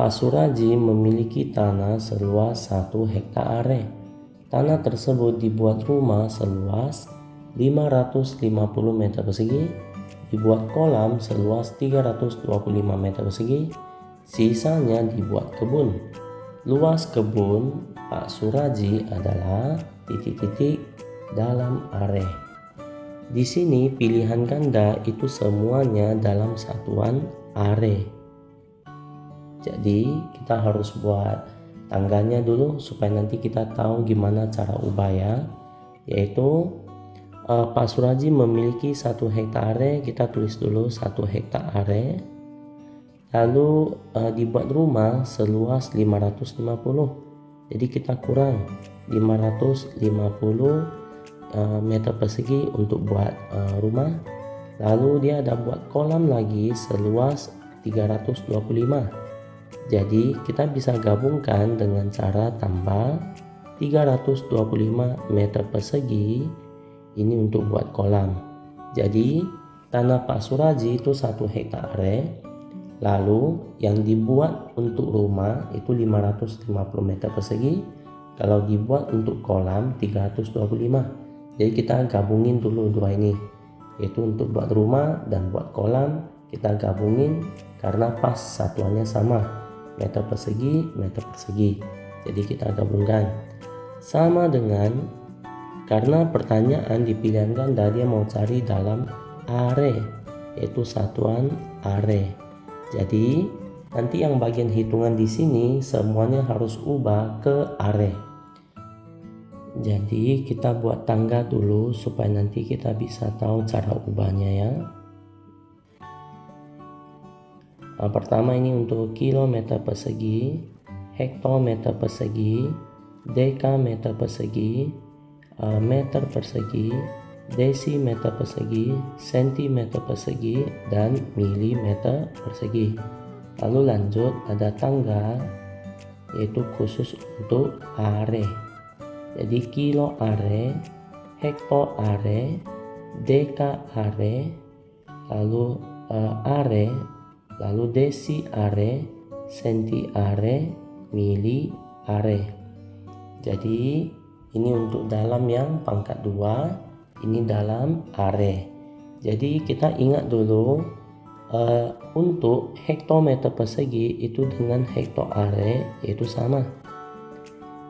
Pak Suraji memiliki tanah seluas 1 hektar are. Tanah tersebut dibuat rumah seluas 550 meter persegi, dibuat kolam seluas 325 meter persegi, sisanya dibuat kebun. Luas kebun Pak Suraji adalah titik-titik dalam are. Di sini pilihan ganda itu semuanya dalam satuan are. Jadi kita harus buat tangganya dulu supaya nanti kita tahu gimana cara ubah ya. Yaitu Pak Suraji memiliki 1 hektar are, kita tulis dulu 1 hektar are. Lalu dibuat rumah seluas 550. Jadi kita kurang 550 meter persegi untuk buat rumah. Lalu dia ada buat kolam lagi seluas 325. Jadi kita bisa gabungkan dengan cara tambah 325 meter persegi ini untuk buat kolam. Jadi tanah Pak Suraji itu 1 hektar are. Lalu yang dibuat untuk rumah itu 550 meter persegi. Kalau dibuat untuk kolam 325. Jadi kita gabungin dulu dua ini. Yaitu untuk buat rumah dan buat kolam kita gabungin karena pas satuannya sama. Meter persegi, meter persegi. Jadi kita gabungkan. Sama dengan karena pertanyaan di pilihan ganda dia mau cari dalam are, yaitu satuan are. Jadi nanti yang bagian hitungan di sini semuanya harus ubah ke are. Jadi kita buat tangga dulu supaya nanti kita bisa tahu cara ubahnya ya. Pertama ini untuk kilometer persegi, hektometer persegi, dekameter persegi, meter persegi, desimeter persegi, sentimeter persegi, dan milimeter persegi. Lalu lanjut ada tangga yaitu khusus untuk are. Jadi kilo are, hekto are, deka are, lalu are, lalu desi are, senti are, mili are. Jadi ini untuk dalam yang pangkat 2, ini dalam are. Jadi kita ingat dulu untuk hektometer persegi itu dengan hekto are yaitu sama.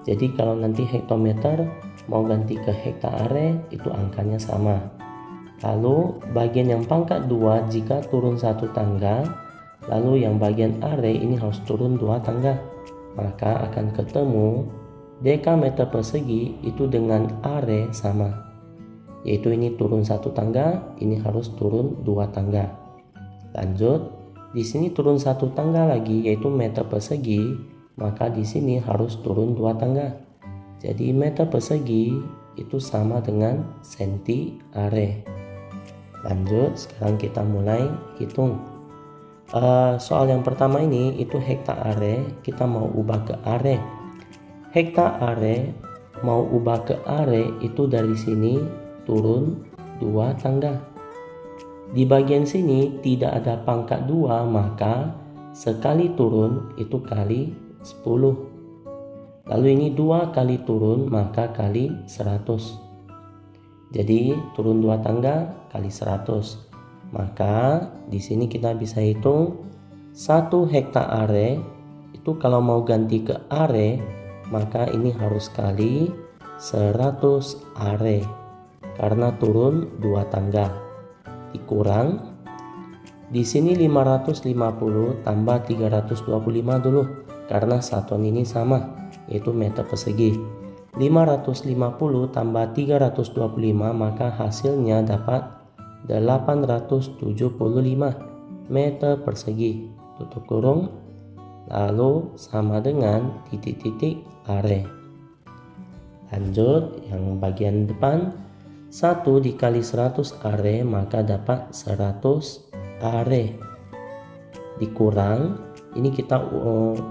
Jadi kalau nanti hektometer mau ganti ke hektar are itu angkanya sama. Lalu bagian yang pangkat 2 jika turun 1 tangga, lalu yang bagian are ini harus turun 2 tangga, maka akan ketemu dekameter persegi itu dengan are sama, yaitu ini turun 1 tangga, ini harus turun 2 tangga. Lanjut, di sini turun 1 tangga lagi yaitu meter persegi, maka di sini harus turun 2 tangga. Jadi meter persegi itu sama dengan senti are. Lanjut, sekarang kita mulai hitung. Soal yang pertama ini itu hektar are, kita mau ubah ke are. Hektar are mau ubah ke are itu dari sini turun 2 tangga. Di bagian sini tidak ada pangkat 2, maka sekali turun itu kali 10. Lalu ini 2 kali turun maka kali 100. Jadi turun 2 tangga kali 100. Maka di sini kita bisa hitung 1 hektar are itu kalau mau ganti ke are maka ini harus kali 100 are karena turun 2 tangga. Dikurang di sini 550 tambah 325 dulu karena satuan ini sama yaitu meter persegi. 550 tambah 325 maka hasilnya dapat 875 meter persegi. Tutup kurung. Lalu sama dengan titik-titik are. Lanjut yang bagian depan 1 dikali 100 are maka dapat 100 are. Dikurang ini kita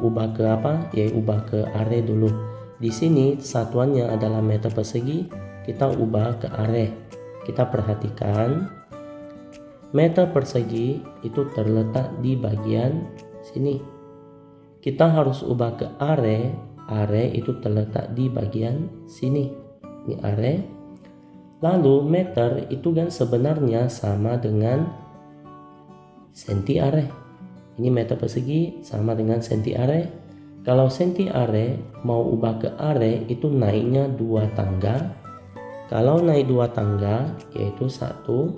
ubah ke apa? Ya ubah ke are dulu. Di sini satuannya adalah meter persegi, kita ubah ke are. Kita perhatikan meter persegi itu terletak di bagian sini. kita harus ubah ke are. Are itu terletak di bagian sini. Ini are. Lalu meter itu kan sebenarnya sama dengan senti are. Ini meter persegi sama dengan senti are. Kalau senti are mau ubah ke are itu naiknya 2 tangga. Kalau naik 2 tangga yaitu 1,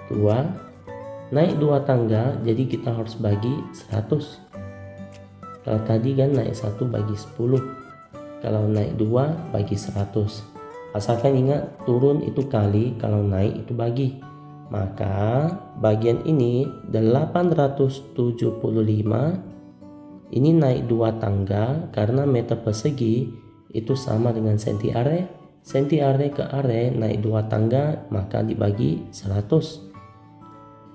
2. Naik 2 tangga jadi kita harus bagi 100. Kalau tadi kan naik 1 bagi 10. Kalau naik 2 bagi 100. Asalkan ingat turun itu kali, kalau naik itu bagi. Maka bagian ini 875. Ini naik 2 tangga karena meter persegi itu sama dengan senti are. Senti are ke are naik 2 tangga maka dibagi 100.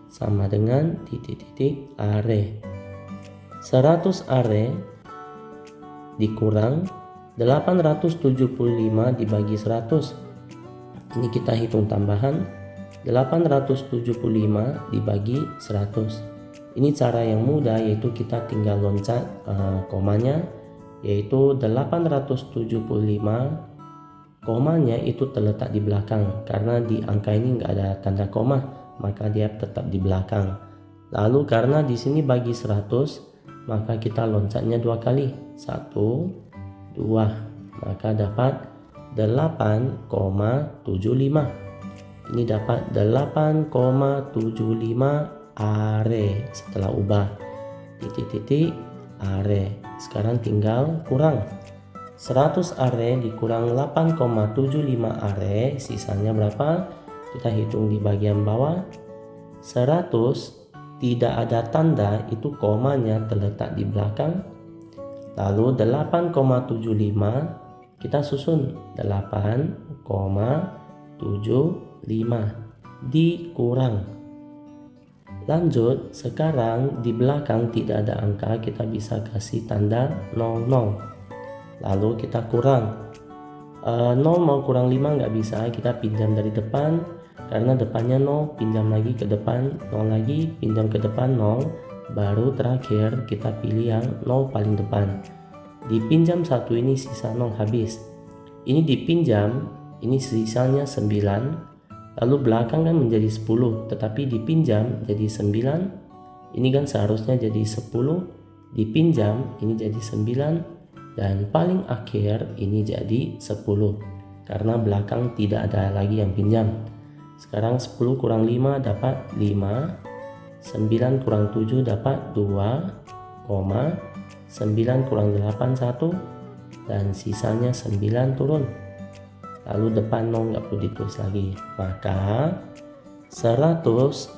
Sama dengan titik-titik are. 100 are dikurang 875 dibagi 100. Ini kita hitung tambahan 875 dibagi 100. Ini cara yang mudah, yaitu kita tinggal loncat komanya, yaitu 875 komanya itu terletak di belakang. Karena di angka ini nggak ada tanda koma, maka dia tetap di belakang. Lalu karena di sini bagi 100, maka kita loncatnya 2 kali. 1, 2. Maka dapat 8,75. Ini dapat 8,75 are setelah ubah titik-titik are. Sekarang tinggal kurang. 100 are dikurang 8,75 are, sisanya berapa? Kita hitung di bagian bawah. 100 tidak ada tanda, itu komanya terletak di belakang. Lalu 8,75 kita susun 8,75 dikurang. Lanjut, sekarang di belakang tidak ada angka, kita bisa kasih tanda 00. Lalu kita kurang 0 mau kurang 5 nggak bisa, kita pinjam dari depan. Karena depannya 0, pinjam lagi ke depan, 0 lagi, pinjam ke depan 0, baru terakhir kita pilih yang 0 paling depan. Dipinjam 1 ini sisa 0 habis. Ini dipinjam, ini sisanya 9, lalu belakang kan menjadi 10, tetapi dipinjam jadi 9, ini kan seharusnya jadi 10, dipinjam ini jadi 9, dan paling akhir ini jadi 10, karena belakang tidak ada lagi yang pinjam. Sekarang 10 kurang 5 dapat 5, 9 kurang 7 dapat 2, 9 kurang 8 1, dan sisanya 9 turun. Lalu depan 0 nggak perlu ditulis lagi. Maka 100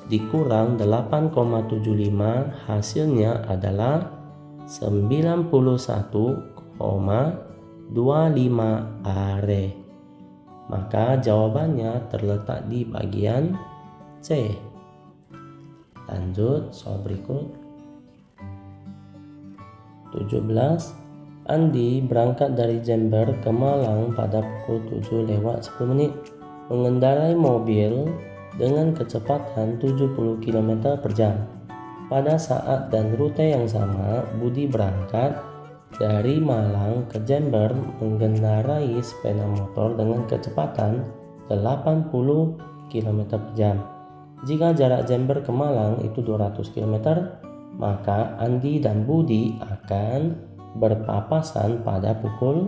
dikurang 8,75 hasilnya adalah 91,25 are. Maka jawabannya terletak di bagian C. Lanjut soal berikut. 17. Andi berangkat dari Jember ke Malang pada pukul 7:10 mengendarai mobil dengan kecepatan 70 km per jam. Pada saat dan rute yang sama, Budi berangkat dari Malang ke Jember mengendarai sepeda motor dengan kecepatan 80 km per jam. Jika jarak Jember ke Malang itu 200 km, maka Andi dan Budi akan berpapasan pada pukul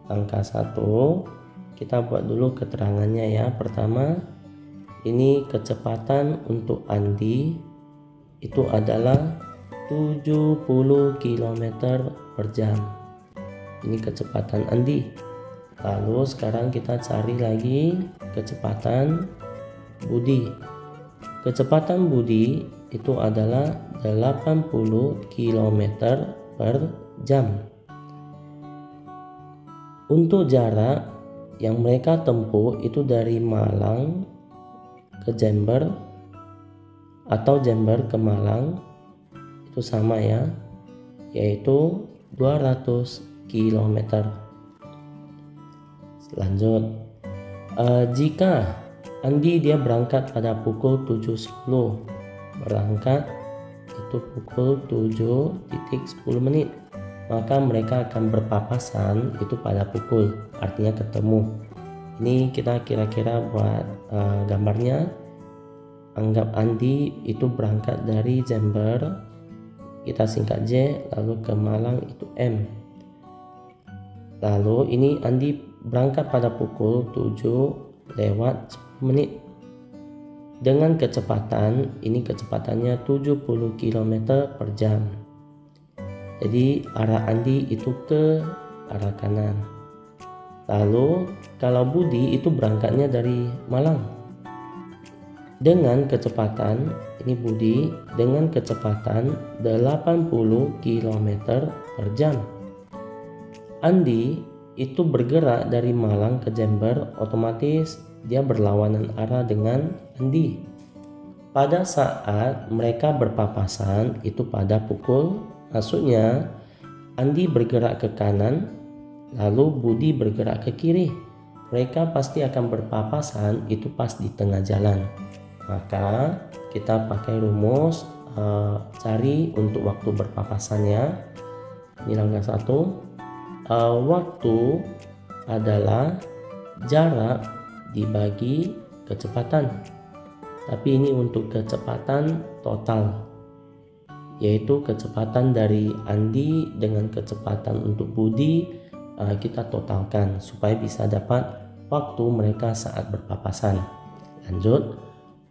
angka 1. Kita buat dulu keterangannya ya. Pertama, ini kecepatan untuk Andi itu adalah 70 km per jam. Ini kecepatan Andi. Lalu sekarang kita cari lagi kecepatan Budi. Kecepatan Budi itu adalah 80 km per jam. Untuk jarak yang mereka tempuh itu dari Malang ke Jember atau Jember ke Malang itu sama ya, yaitu 200 km. Lanjut, jika Andi dia berangkat pada pukul 7.10, berangkat yaitu pukul 7.10 menit. Maka mereka akan berpapasan itu pada pukul, artinya ketemu. Ini kita kira-kira buat gambarnya. Anggap Andi itu berangkat dari Jember, kita singkat J, lalu ke Malang itu M. Lalu ini Andi berangkat pada pukul 7:10 menit dengan kecepatan, ini kecepatannya 70 km per jam. Jadi arah Andi itu ke arah kanan. Lalu kalau Budi itu berangkatnya dari Malang dengan kecepatan, ini Budi dengan kecepatan 80 km per jam. Andi itu bergerak dari Malang ke Jember, otomatis dia berlawanan arah dengan Andi. Pada saat mereka berpapasan itu pada pukul, maksudnya Andi bergerak ke kanan, lalu Budi bergerak ke kiri. Mereka pasti akan berpapasan itu pas di tengah jalan. Maka kita pakai rumus cari untuk waktu berpapasannya. Ini langkah 1. Waktu adalah jarak dibagi kecepatan, tapi ini untuk kecepatan total, yaitu kecepatan dari Andi dengan kecepatan untuk Budi, kita totalkan supaya bisa dapat waktu mereka saat berpapasan. Lanjut,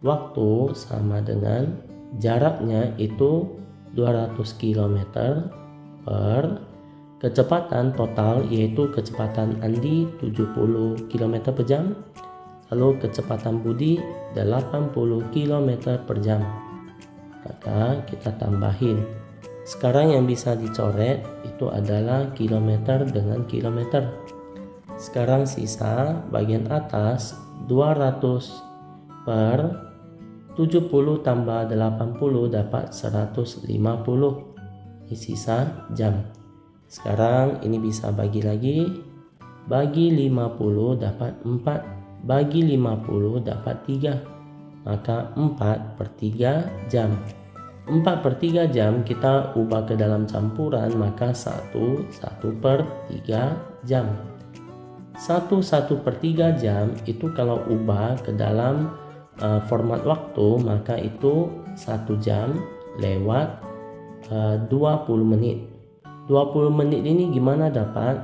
waktu sama dengan jaraknya itu 200 km per kecepatan total, yaitu kecepatan Andi 70 km per jam, lalu kecepatan Budi 80 km per jam. Maka kita tambahin. Sekarang yang bisa dicoret itu adalah kilometer dengan kilometer. Sekarang sisa bagian atas 200 per 70 tambah 80 dapat 150. Ini sisa jam. Sekarang ini bisa bagi lagi, bagi 50 dapat 4, bagi 50 dapat 3, maka 4/3 jam. 4/3 jam kita ubah ke dalam campuran, maka 1/3 jam. 1/3 jam itu kalau ubah ke dalam format waktu, maka itu 1 jam lewat 20 menit. 20 menit ini gimana dapat?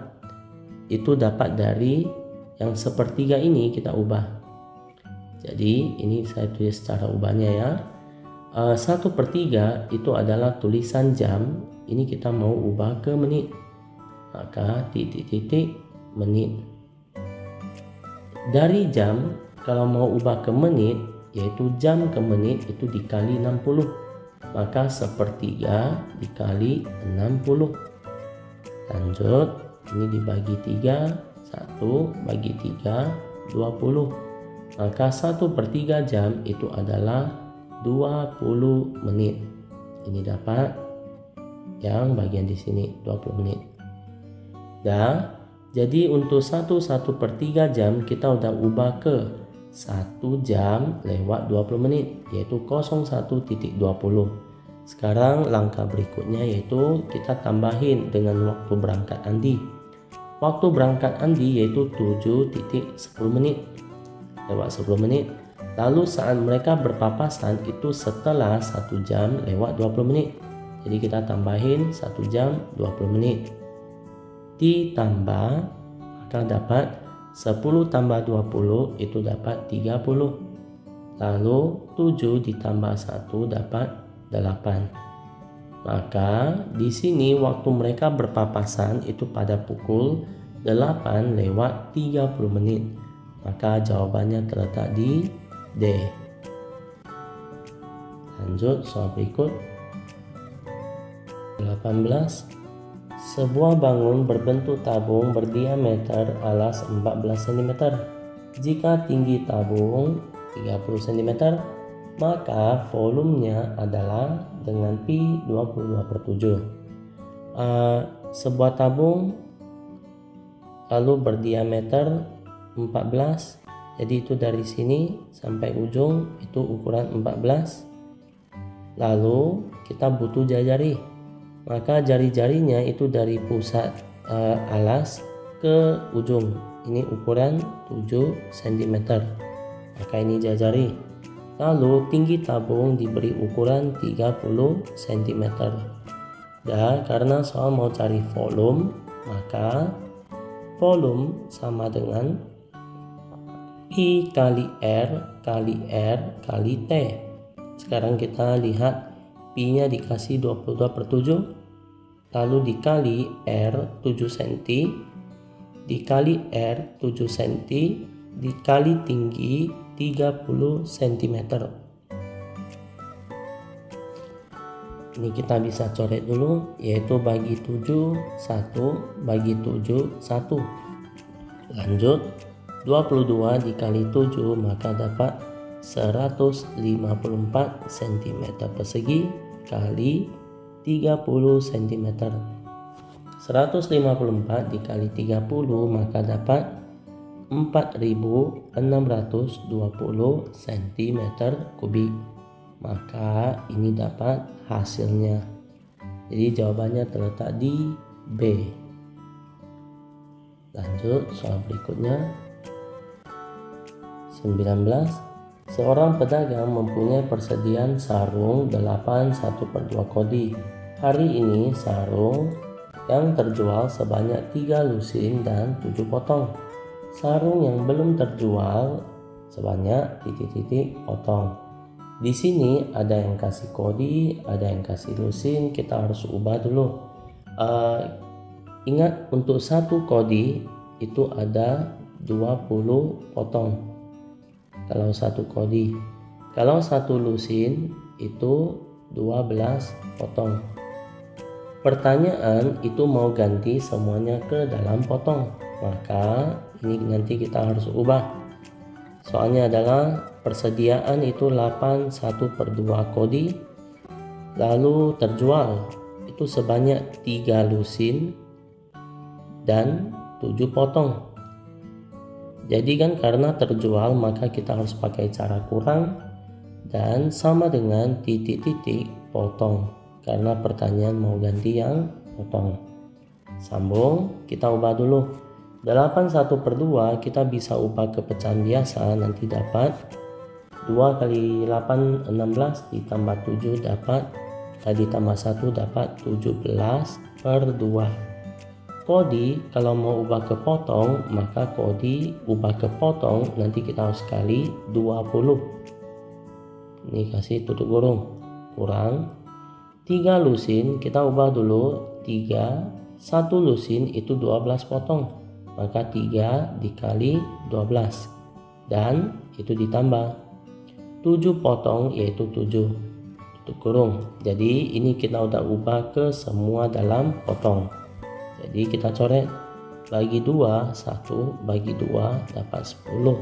Itu dapat dari yang sepertiga ini kita ubah. Jadi ini saya tulis cara ubahnya ya. 1/3 itu adalah tulisan jam, ini kita mau ubah ke menit, maka titik-titik menit. Dari jam kalau mau ubah ke menit, yaitu jam ke menit itu dikali 60, maka 1/3 dikali 60. Lanjut, ini dibagi 3, 1 bagi 3, 20. Maka 1/3 jam itu adalah 20 menit. Ini dapat yang bagian di sini 20 menit. Dah, jadi untuk 1/3 jam kita udah ubah ke 1 jam lewat 20 menit, yaitu 01.20. Sekarang langkah berikutnya yaitu kita tambahin dengan waktu berangkat Andi. Waktu berangkat Andi yaitu 7.10 menit lewat 10 menit. Lalu saat mereka berpapasan itu setelah 1 jam lewat 20 menit. Jadi kita tambahin 1 jam 20 menit. Ditambah maka dapat 10 tambah 20 itu dapat 30. Lalu 7 ditambah 1 dapat 8. Maka di sini waktu mereka berpapasan itu pada pukul 8:30 menit. Maka jawabannya terletak di D. Lanjut soal berikut. 18. Sebuah bangun berbentuk tabung berdiameter alas 14 cm. Jika tinggi tabung 30 cm, maka volumenya adalah dengan pi 22/7. Sebuah tabung lalu berdiameter 14, jadi itu dari sini sampai ujung itu ukuran 14. Lalu kita butuh jari-jari. Maka jari-jarinya itu dari pusat alas ke ujung. Ini ukuran 7 cm. Maka ini jari-jari. Lalu tinggi tabung diberi ukuran 30 cm. Dan karena soal mau cari volume, maka volume sama dengan I kali R kali R kali T. Sekarang kita lihat Pi-nya dikasih 22/7. Lalu dikali R 7 cm, dikali R 7 cm, dikali tinggi 30 cm. Ini kita bisa coret dulu, yaitu bagi 7 1, bagi 7 1. Lanjut, 22 dikali 7 maka dapat 154 cm persegi kali 30 cm. 154 dikali 30 maka dapat 4620 cm kubik. Maka ini dapat hasilnya. Jadi jawabannya terletak di B. Lanjut soal berikutnya. 19. Seorang pedagang mempunyai persediaan sarung 8 1/2 kodi. Hari ini sarung yang terjual sebanyak 3 lusin dan 7 potong. Sarung yang belum terjual sebanyak titik-titik potong. Di sini ada yang kasih kodi, ada yang kasih lusin, kita harus ubah dulu. Ingat, untuk satu kodi itu ada 20 potong. Kalau satu kodi, kalau satu lusin itu 12 potong. Pertanyaan itu mau ganti semuanya ke dalam potong, maka ini nanti kita harus ubah. Soalnya adalah persediaan itu 8 1/2 kodi, lalu terjual itu sebanyak 3 lusin dan 7 potong. Jadi kan karena terjual maka kita harus pakai cara kurang dan sama dengan titik-titik potong, karena pertanyaan mau ganti yang potong. Sambung, kita ubah dulu. 8 1/2 kita bisa ubah ke pecahan biasa, nanti dapat 2 kali 8 16 ditambah 7 dapat ditambah 1 dapat 17/2. Kodi kalau mau ubah ke potong, maka kodi ubah ke potong nanti kita harus kali 20. Ini kasih tutup kurung, kurang 3 lusin, kita ubah dulu 3, 1 lusin itu 12 potong, maka 3 dikali 12 dan itu ditambah 7 potong yaitu 7 tutup kurung. Jadi ini kita udah ubah ke semua dalam potong. Jadi kita coret, bagi 2 1, bagi 2 dapat 10.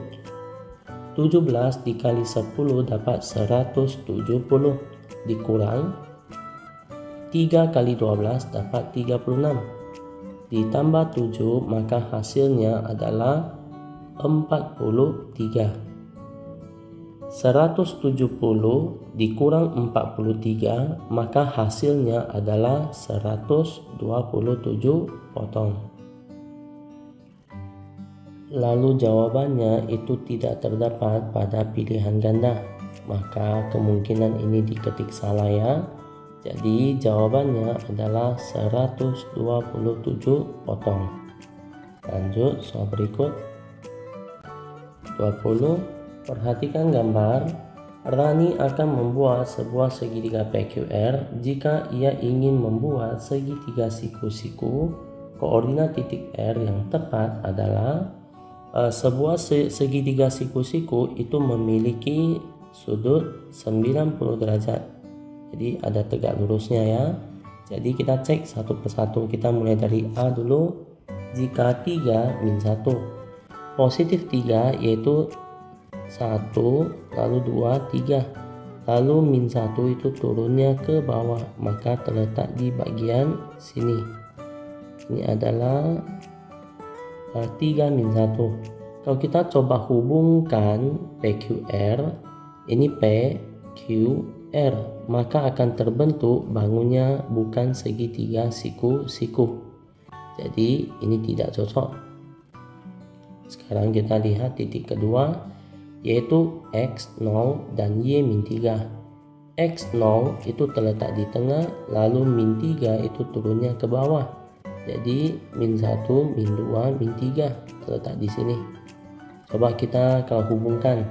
17 dikali 10 dapat 170, dikurang 3 kali 12 dapat 36, ditambah 7 maka hasilnya adalah 43. 170 dikurang 43 maka hasilnya adalah 127 potong. Lalu jawabannya itu tidak terdapat pada pilihan ganda, maka kemungkinan ini diketik salah ya. Jadi jawabannya adalah 127 potong. Lanjut soal berikut. 20. Perhatikan gambar. Rani akan membuat sebuah segitiga PQR jika ia ingin membuat segitiga siku-siku. Koordinat titik R yang tepat adalah sebuah segitiga siku-siku itu memiliki sudut 90 derajat. Jadi ada tegak lurusnya ya. Jadi kita cek satu persatu. Kita mulai dari A dulu. Jika 3 min 1, positif 3 yaitu 1, lalu 2, 3, lalu min 1 itu turunnya ke bawah, maka terletak di bagian sini. Ini adalah 3 min 1. Kalau kita coba hubungkan PQR, ini P, Q, R, maka akan terbentuk bangunnya bukan segitiga siku-siku. Jadi ini tidak cocok. Sekarang kita lihat titik kedua, yaitu X0 dan Y-3. X0 itu terletak di tengah, lalu min 3 itu turunnya ke bawah. Jadi min 1, min 2, min 3 terletak di sini. Coba kita kalau hubungkan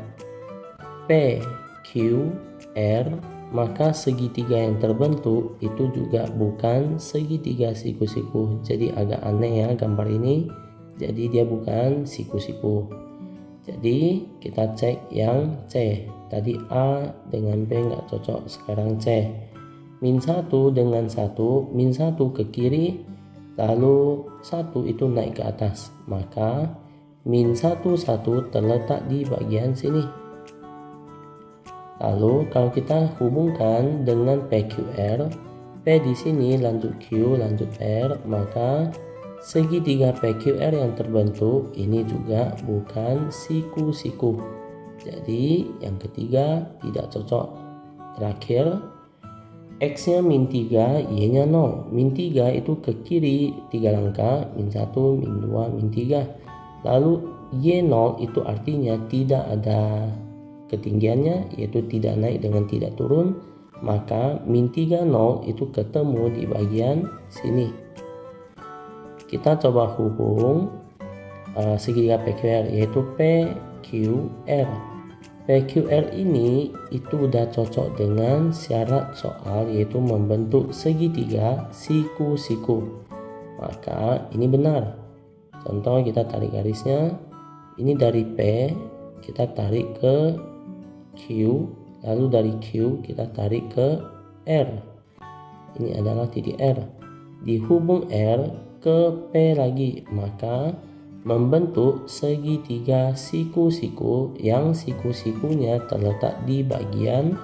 P, Q, R, maka segitiga yang terbentuk itu juga bukan segitiga siku-siku. Jadi agak aneh ya gambar ini. Jadi dia bukan siku-siku. Jadi kita cek yang C. Tadi A dengan B nggak cocok. Sekarang C. Min 1 dengan 1. Min 1 ke kiri. Lalu 1 itu naik ke atas. Maka min 1 terletak di bagian sini. Lalu kalau kita hubungkan dengan PQR, P di sini lanjut Q lanjut R, maka segitiga PQR yang terbentuk ini juga bukan siku-siku. Jadi yang ketiga tidak cocok. Terakhir, X-nya min 3, Y-nya 0. Min 3 itu ke kiri 3 langkah, min 1, min 2, min 3. Lalu Y0 itu artinya tidak ada ketinggiannya, yaitu tidak naik dengan tidak turun, maka min 3 0 itu ketemu di bagian sini. Kita coba hubung segitiga PQR, yaitu PQR. PQR ini itu udah cocok dengan syarat soal, yaitu membentuk segitiga siku-siku. Maka ini benar. Contoh kita tarik garisnya, ini dari P kita tarik ke Q, lalu dari Q kita tarik ke R. Ini adalah titik R. Dihubung R ke P lagi, maka membentuk segitiga siku-siku yang siku-sikunya terletak di bagian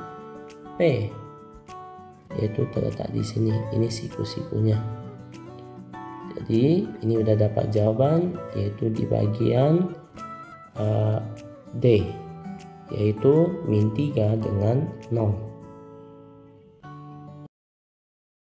P, yaitu terletak di sini. Ini siku-sikunya. Jadi ini udah dapat jawaban, yaitu di bagian D, yaitu min 3 dengan 0.